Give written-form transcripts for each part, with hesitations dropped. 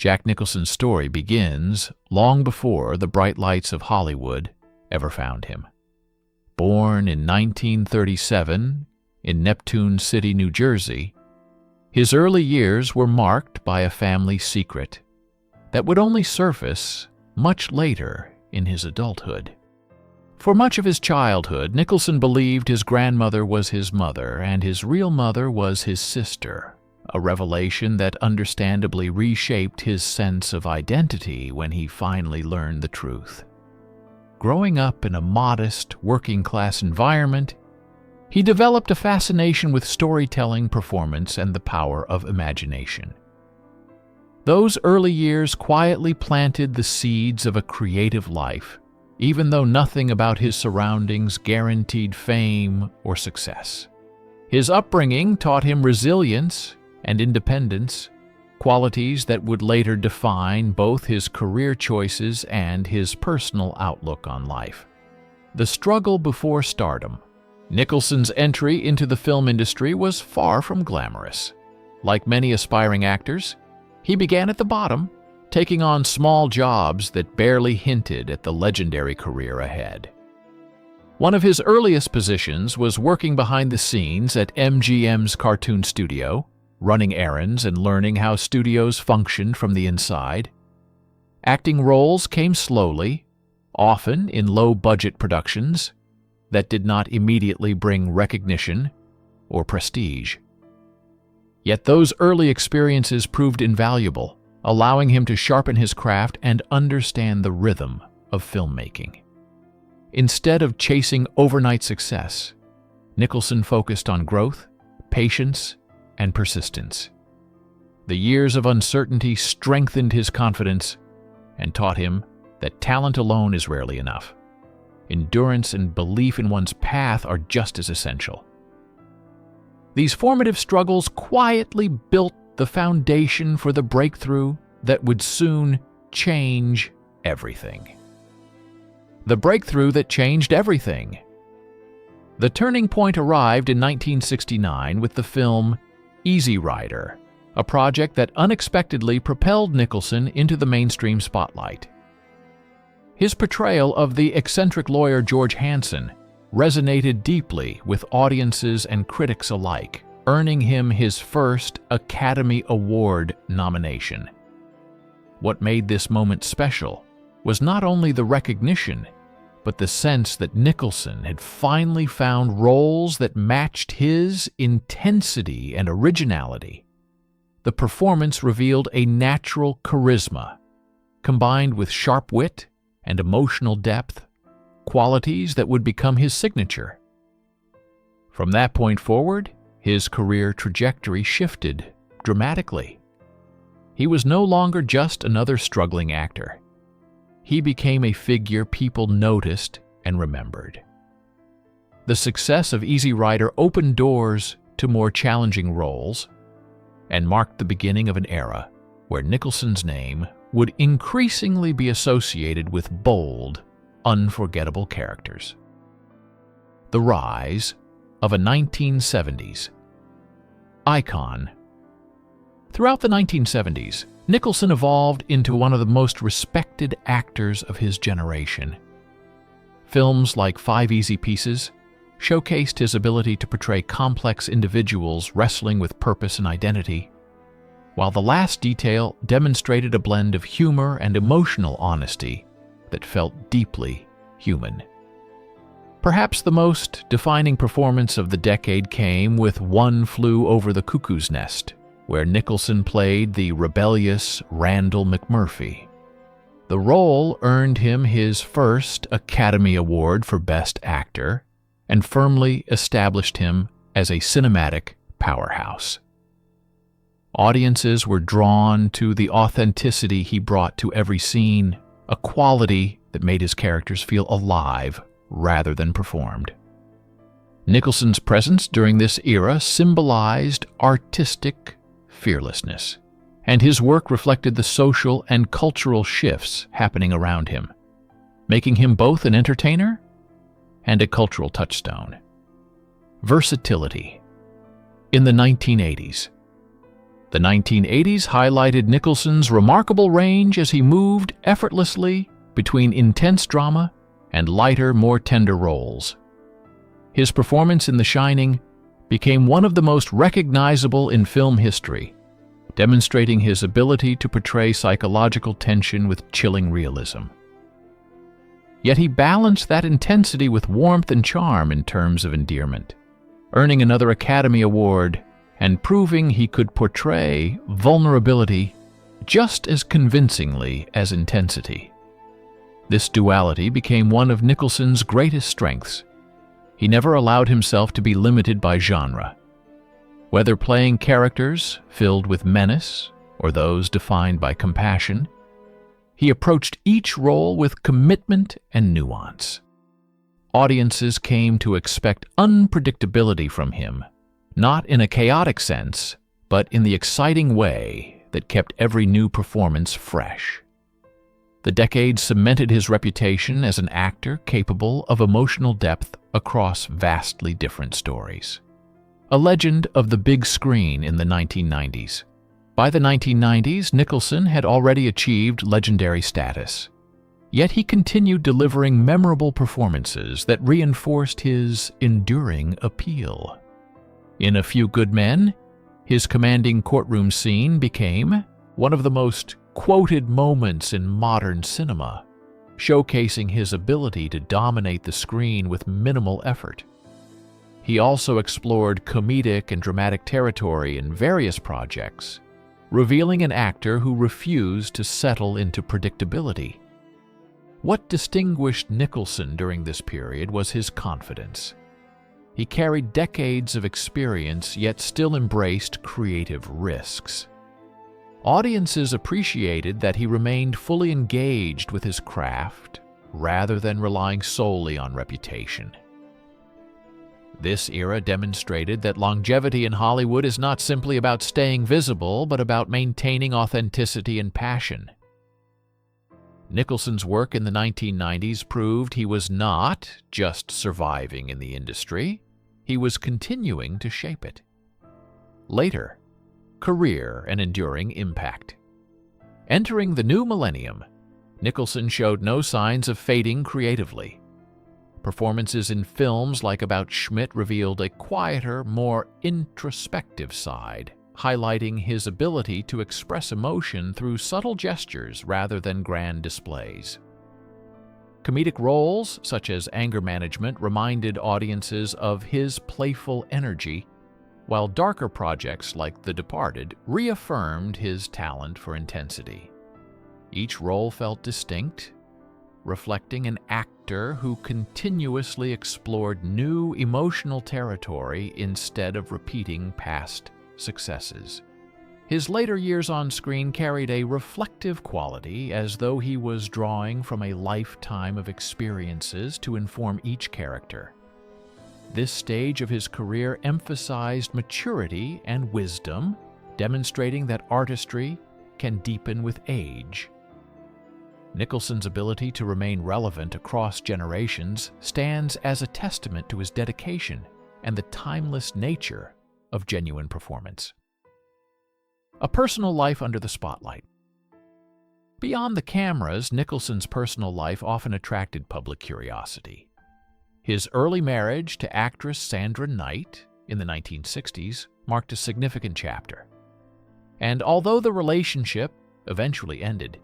Jack Nicholson's story begins long before the bright lights of Hollywood ever found him. Born in 1937 in Neptune City, New Jersey, his early years were marked by a family secret that would only surface much later in his adulthood. For much of his childhood, Nicholson believed his grandmother was his mother and his real mother was his sister, a revelation that understandably reshaped his sense of identity when he finally learned the truth. Growing up in a modest, working-class environment, he developed a fascination with storytelling, performance, and the power of imagination. Those early years quietly planted the seeds of a creative life, even though nothing about his surroundings guaranteed fame or success. His upbringing taught him resilience and independence, qualities that would later define both his career choices and his personal outlook on life. The struggle before stardom. Nicholson's entry into the film industry was far from glamorous. Like many aspiring actors, he began at the bottom, taking on small jobs that barely hinted at the legendary career ahead. One of his earliest positions was working behind the scenes at MGM's cartoon studio, running errands and learning how studios functioned from the inside. Acting roles came slowly, often in low-budget productions that did not immediately bring recognition or prestige. Yet those early experiences proved invaluable, allowing him to sharpen his craft and understand the rhythm of filmmaking. Instead of chasing overnight success, Nicholson focused on growth, patience, and persistence. The years of uncertainty strengthened his confidence and taught him that talent alone is rarely enough. Endurance and belief in one's path are just as essential. These formative struggles quietly built the foundation for the breakthrough that would soon change everything. The breakthrough that changed everything. The turning point arrived in 1969 with the film Easy Rider, a project that unexpectedly propelled Nicholson into the mainstream spotlight. His portrayal of the eccentric lawyer George Hanson resonated deeply with audiences and critics alike, earning him his first Academy Award nomination. What made this moment special was not only the recognition, but the sense that Nicholson had finally found roles that matched his intensity and originality. The performance revealed a natural charisma, combined with sharp wit and emotional depth, qualities that would become his signature. From that point forward, his career trajectory shifted dramatically. He was no longer just another struggling actor. He became a figure people noticed and remembered. The success of Easy Rider opened doors to more challenging roles and marked the beginning of an era where Nicholson's name would increasingly be associated with bold, unforgettable characters. The rise of a 1970s icon. Throughout the 1970s, Nicholson evolved into one of the most respected actors of his generation. Films like 5 Easy Pieces showcased his ability to portray complex individuals wrestling with purpose and identity, while The Last Detail demonstrated a blend of humor and emotional honesty that felt deeply human. Perhaps the most defining performance of the decade came with One Flew Over the Cuckoo's Nest, where Nicholson played the rebellious Randall McMurphy. The role earned him his first Academy Award for Best Actor and firmly established him as a cinematic powerhouse. Audiences were drawn to the authenticity he brought to every scene, a quality that made his characters feel alive rather than performed. Nicholson's presence during this era symbolized artistic fearlessness, and his work reflected the social and cultural shifts happening around him, making him both an entertainer and a cultural touchstone. Versatility. In the 1980s, The 1980s highlighted Nicholson's remarkable range as he moved effortlessly between intense drama and lighter, more tender roles. His performance in The Shining became one of the most recognizable in film history, demonstrating his ability to portray psychological tension with chilling realism. Yet he balanced that intensity with warmth and charm in terms of endearment, earning another Academy Award and proving he could portray vulnerability just as convincingly as intensity. This duality became one of Nicholson's greatest strengths. He never allowed himself to be limited by genre. Whether playing characters filled with menace or those defined by compassion, he approached each role with commitment and nuance. Audiences came to expect unpredictability from him, not in a chaotic sense, but in the exciting way that kept every new performance fresh. The decade cemented his reputation as an actor capable of emotional depth across vastly different stories. A legend of the big screen in the 1990s. By the 1990s, Nicholson had already achieved legendary status. Yet he continued delivering memorable performances that reinforced his enduring appeal. In A Few Good Men, his commanding courtroom scene became one of the most quoted moments in modern cinema, showcasing his ability to dominate the screen with minimal effort. He also explored comedic and dramatic territory in various projects, revealing an actor who refused to settle into predictability. What distinguished Nicholson during this period was his confidence. He carried decades of experience yet still embraced creative risks. Audiences appreciated that he remained fully engaged with his craft rather than relying solely on reputation. This era demonstrated that longevity in Hollywood is not simply about staying visible, but about maintaining authenticity and passion. Nicholson's work in the 1990s proved he was not just surviving in the industry, he was continuing to shape it. Later, career and enduring impact. Entering the new millennium, Nicholson showed no signs of fading creatively. Performances in films like About Schmidt revealed a quieter, more introspective side, highlighting his ability to express emotion through subtle gestures rather than grand displays. Comedic roles, such as Anger Management, reminded audiences of his playful energy, while darker projects like The Departed reaffirmed his talent for intensity. Each role felt distinct, reflecting an actor who continuously explored new emotional territory instead of repeating past successes. His later years on screen carried a reflective quality, as though he was drawing from a lifetime of experiences to inform each character. This stage of his career emphasized maturity and wisdom, demonstrating that artistry can deepen with age. Nicholson's ability to remain relevant across generations stands as a testament to his dedication and the timeless nature of genuine performance. A personal life under the spotlight. Beyond the cameras, Nicholson's personal life often attracted public curiosity. His early marriage to actress Sandra Knight in the 1960s marked a significant chapter. And although the relationship eventually ended,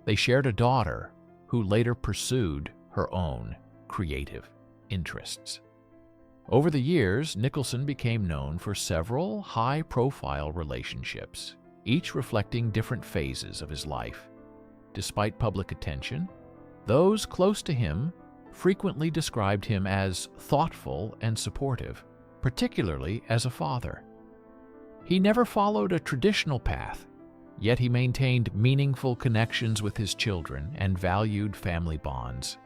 they shared a daughter who later pursued her own creative interests. Over the years, Nicholson became known for several high-profile relationships, each reflecting different phases of his life. Despite public attention, those close to him frequently described him as thoughtful and supportive, particularly as a father. He never followed a traditional path, yet he maintained meaningful connections with his children and valued family bonds.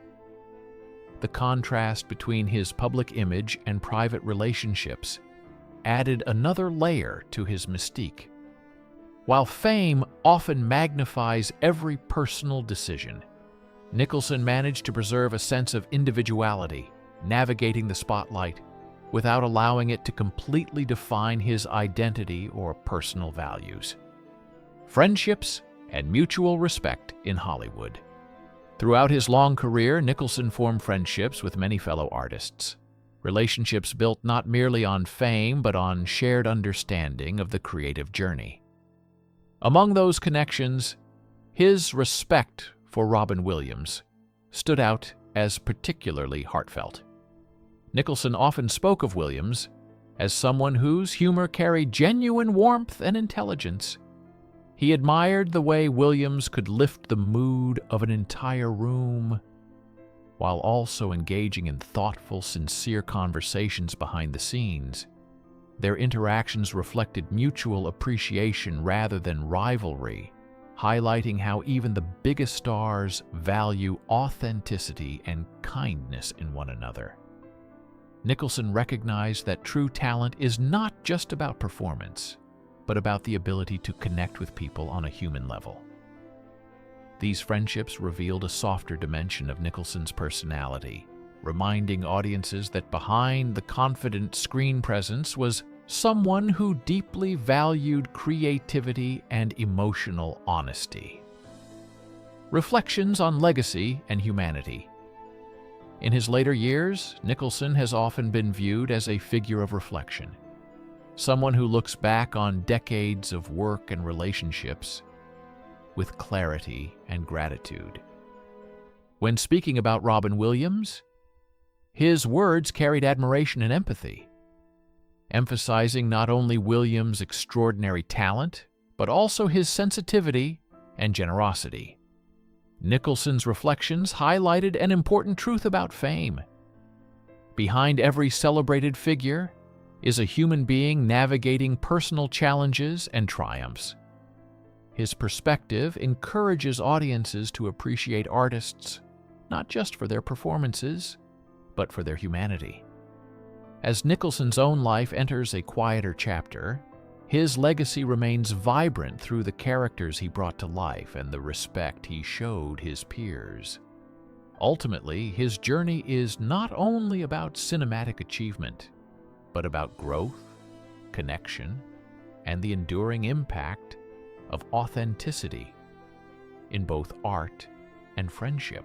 The contrast between his public image and private relationships added another layer to his mystique. While fame often magnifies every personal decision, Nicholson managed to preserve a sense of individuality, navigating the spotlight without allowing it to completely define his identity or personal values. Friendships and mutual respect in Hollywood. Throughout his long career, Nicholson formed friendships with many fellow artists. Relationships built not merely on fame, but on shared understanding of the creative journey. Among those connections, his respect for Robin Williams stood out as particularly heartfelt. Nicholson often spoke of Williams as someone whose humor carried genuine warmth and intelligence. He admired the way Williams could lift the mood of an entire room, while also engaging in thoughtful, sincere conversations behind the scenes. Their interactions reflected mutual appreciation rather than rivalry, highlighting how even the biggest stars value authenticity and kindness in one another. Nicholson recognized that true talent is not just about performance, but about the ability to connect with people on a human level. These friendships revealed a softer dimension of Nicholson's personality, reminding audiences that behind the confident screen presence was someone who deeply valued creativity and emotional honesty. Reflections on legacy and humanity. In his later years, Nicholson has often been viewed as a figure of reflection, someone who looks back on decades of work and relationships with clarity and gratitude. When speaking about Robin Williams, his words carried admiration and empathy, emphasizing not only Williams' extraordinary talent, but also his sensitivity and generosity. Nicholson's reflections highlighted an important truth about fame. Behind every celebrated figure is a human being navigating personal challenges and triumphs. His perspective encourages audiences to appreciate artists not just for their performances, but for their humanity. As Nicholson's own life enters a quieter chapter, his legacy remains vibrant through the characters he brought to life and the respect he showed his peers. Ultimately, his journey is not only about cinematic achievement, but about growth, connection, and the enduring impact of authenticity in both art and friendship.